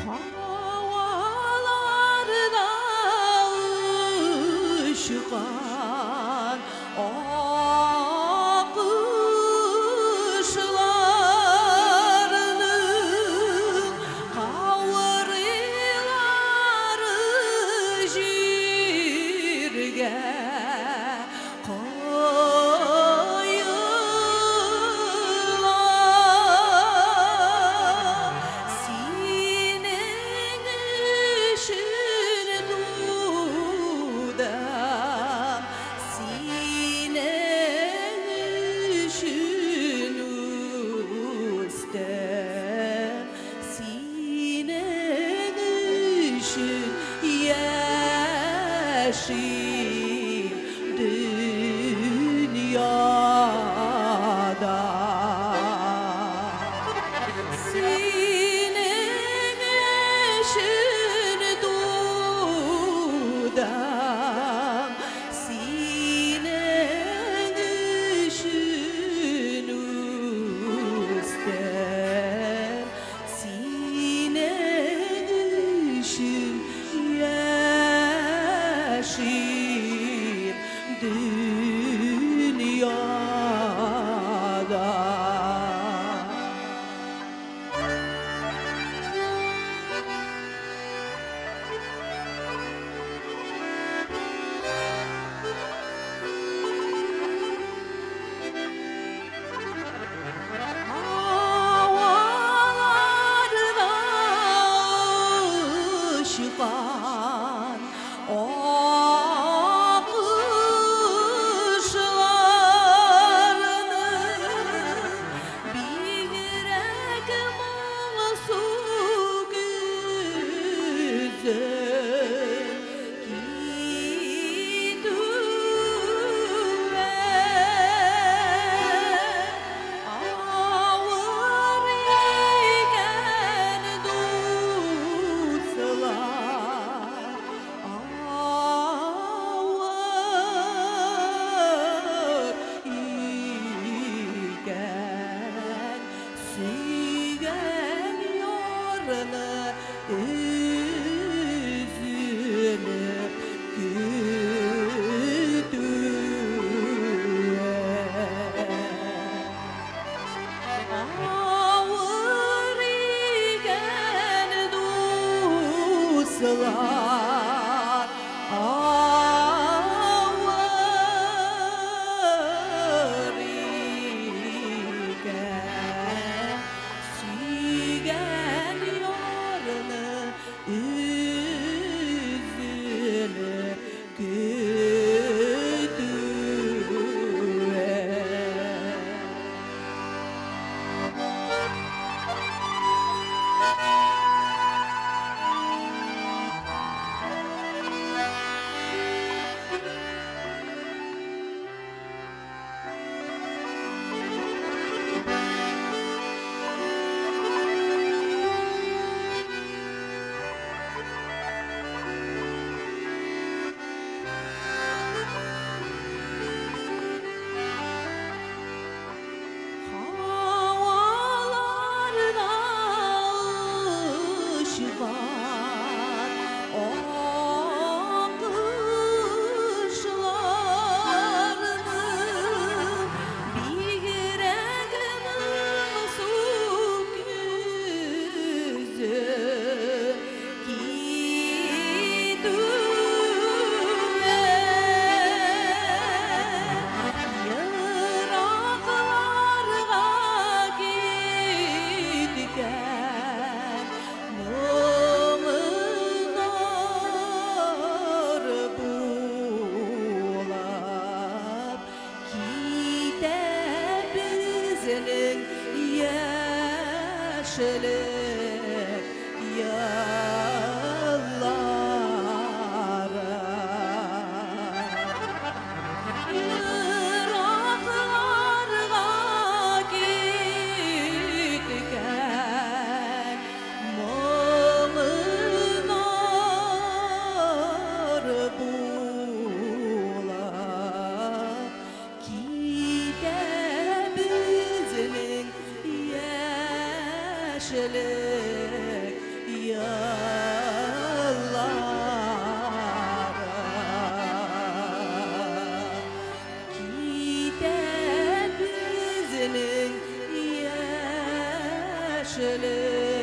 Havalarda ışıkan akışlarının kavriları jirge yaşayayım dünyada. Senin eşin dudam, senin eşin ustem, senin eşin yaşayayım dünyada. Havalarda ışıkan akışlarının bir yürek mahzun güzel gidiver. Ağır yegen dostlar, ağır yegen süyen yarını üzülüp ağır yegen dostlar, ağır yegen süyen yarını üzülüp havalarda ışıkan akışlarının bir yürek mahzun güzel gidiver. Yıraklarga gitken mumlar bulap gider bizning yaşlık yıllara. Yıraklarga gitken mumlar bulap gider bizning yaşlık yıllara Gider bizinin yaşlı